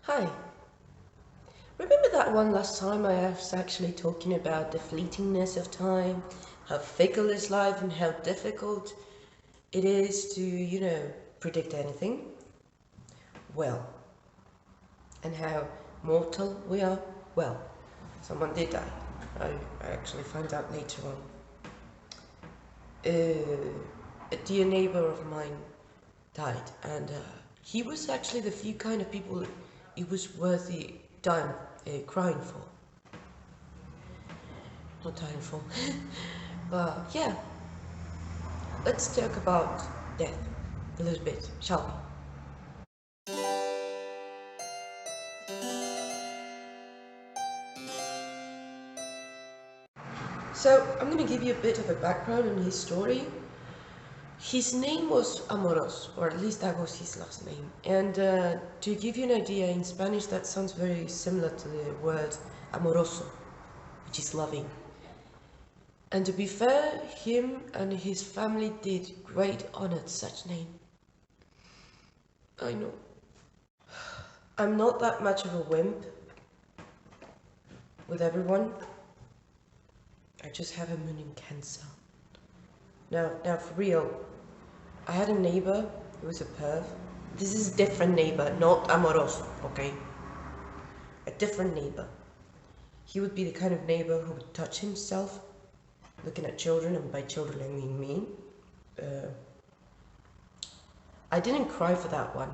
Hi. Remember that one last time I was actually talking about the fleetingness of time, how fickle is life and how difficult it is to, predict anything? Well, and how mortal we are? Well, someone did die. I actually found out later on. A dear neighbor of mine died, and he was actually the few kind of people it was worthy dying, crying for. Not dying for. But yeah, let's talk about death a little bit, shall we? So I'm going to give you a bit of a background on his story. His name was Amoros, or at least that was his last name. And to give you an idea, in Spanish that sounds very similar to the word amoroso, which is loving. And to be fair, him and his family did great honor to such name. I know. I'm not that much of a wimp with everyone. I just have a moon in Cancer. Now for real, I had a neighbor who was a perv. This is a different neighbor, not amoroso, okay? A different neighbor. He would be the kind of neighbor who would touch himself looking at children, and by children I mean me. I didn't cry for that one.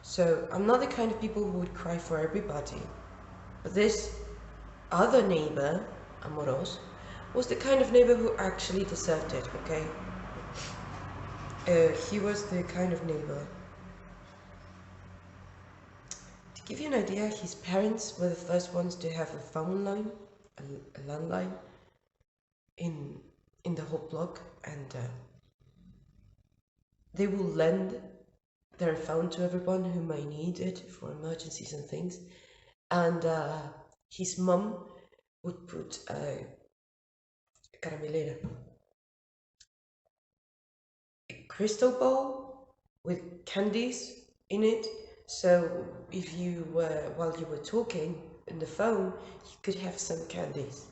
So I'm not the kind of people who would cry for everybody. But this other neighbor, Amoros, was the kind of neighbor who actually deserved it, okay? He was the kind of neighbor. To give you an idea, his parents were the first ones to have a phone line, a landline, in the whole block, and they will lend their phone to everyone who might need it for emergencies and things. And his mom would put a caramelera, a crystal bowl with candies in it. So if you were, while you were talking in the phone, you could have some candies.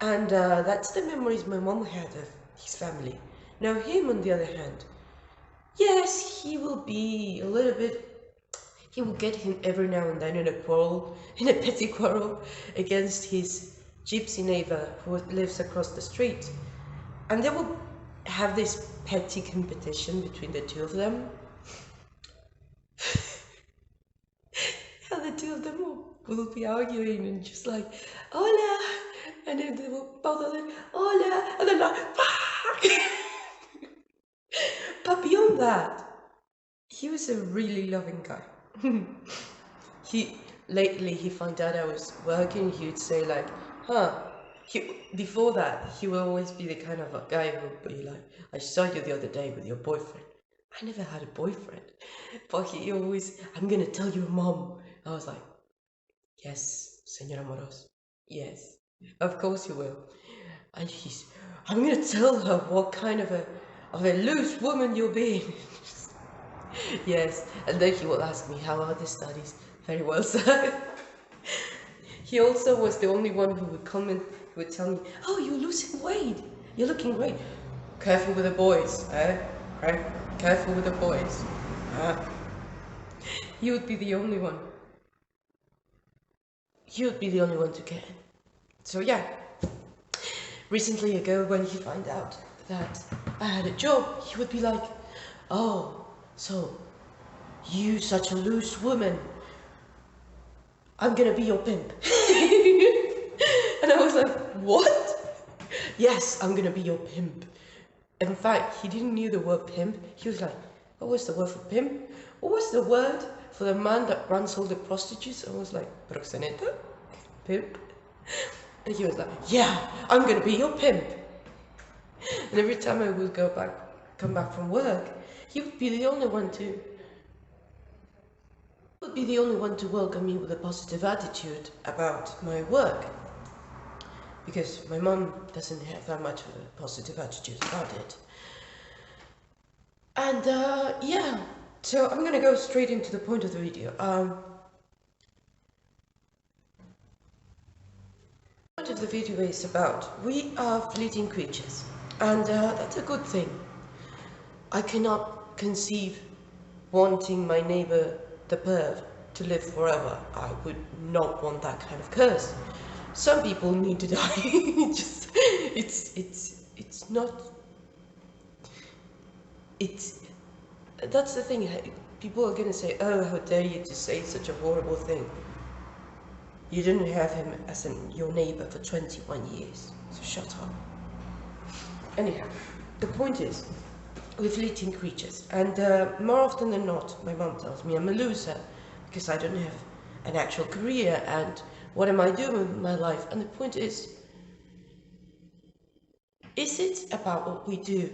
And that's the memories my mom had of his family. Now him, on the other hand, yes, he will be a little bit, he will get him every now and then in a quarrel, in a petty quarrel against his gypsy neighbor who lives across the street. And they will have this petty competition between the two of them. And the two of them will be arguing and just like, hola, and then they will both of them, hola, and then like, fuck. But beyond that, he was a really loving guy. Lately he found out I was working, he would say like, before that, he would always be the kind of a guy who would be like, I saw you the other day with your boyfriend. I never had a boyfriend. But he always, I'm gonna tell your mom. I was like, yes, Señor Amoros, yes, of course you will. And I'm gonna tell her what kind of a loose woman you're being. Yes, and then he will ask me, how are the studies? Very well, sir. He also was the only one who would come and who would tell me, oh, you're losing weight. You're looking great. Careful with the boys, eh? Careful with the boys. He would be the only one. He would be the only one to get in. So yeah, recently ago when he found out that I had a job, he would be like, oh, so you such a loose woman, I'm gonna be your pimp. And I was like, what? Yes, I'm gonna be your pimp. In fact, he didn't know the word pimp. He was like, what was the word for pimp? What was the word for the man that runs all the prostitutes? I was like, proxeneta? Pimp? And he was like, yeah, I'm gonna be your pimp. And every time I would come back from work, he would be the only one to welcome me with a positive attitude about my work. Because my mom doesn't have that much of a positive attitude about it. And yeah, So I'm gonna go straight into the point of the video. Point of the video is about we are fleeting creatures, and that's a good thing. I cannot conceive wanting my neighbor, the perv, to live forever. I would not want that kind of curse. Some people need to die. It's not. It's that's the thing. People are gonna say, "Oh, how dare you to say such a horrible thing." You didn't have him as your neighbor for 21 years, so shut up. Anyhow, the point is, we're fleeting creatures, and more often than not, my mom tells me I'm a loser because I don't have an actual career, and what am I doing with my life? And the point is it about what we do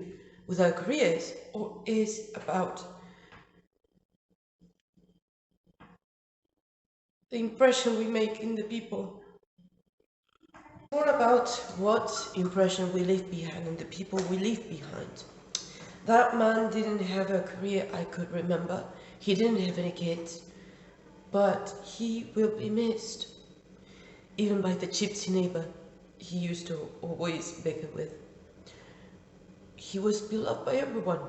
with our careers, or is about the impression we make in the people? More about what impression we leave behind and the people we leave behind. That man didn't have a career I could remember. He didn't have any kids, but he will be missed. Even by the gypsy neighbor he used to always bicker with. He was beloved by everyone.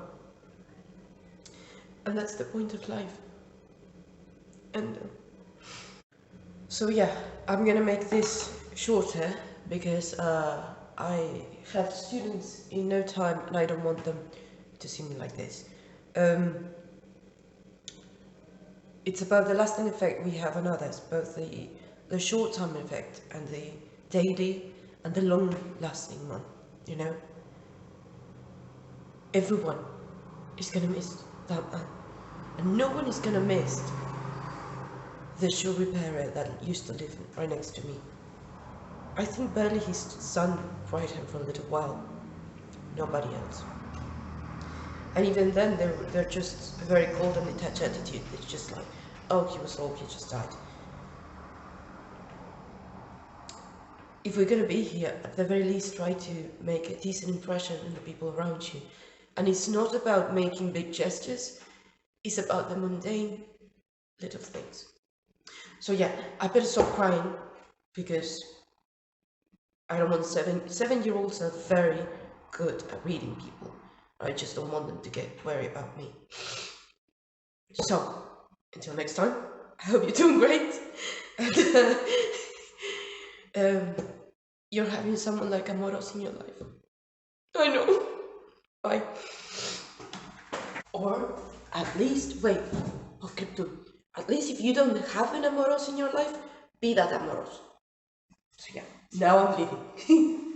And that's the point of life. And so yeah, I'm gonna make this shorter because I have students in no time and I don't want them to see me like this. It's about the lasting effect we have on others, both the short-term effect and the daily and the long-lasting one, you know? Everyone is gonna miss that man. And no one is gonna miss the shoe repairer that used to live right next to me. I think barely his son cried him for a little while. Nobody else. And even then, they're just a very cold and detached attitude. It's just like, oh, he was old, he just died. If we're gonna be here, at the very least, try to make a decent impression on the people around you. And it's not about making big gestures, it's about the mundane little things. So yeah, I better stop crying because I don't want 7-year-olds are very good at reading people. I just don't want them to get worried about me. So, until next time, I hope you're doing great. And you're having someone like Amoros in your life. I know. Bye. Or at least, wait, okay, at least if you don't have an Amoros in your life, be that Amoros. So yeah, now I'm leaving.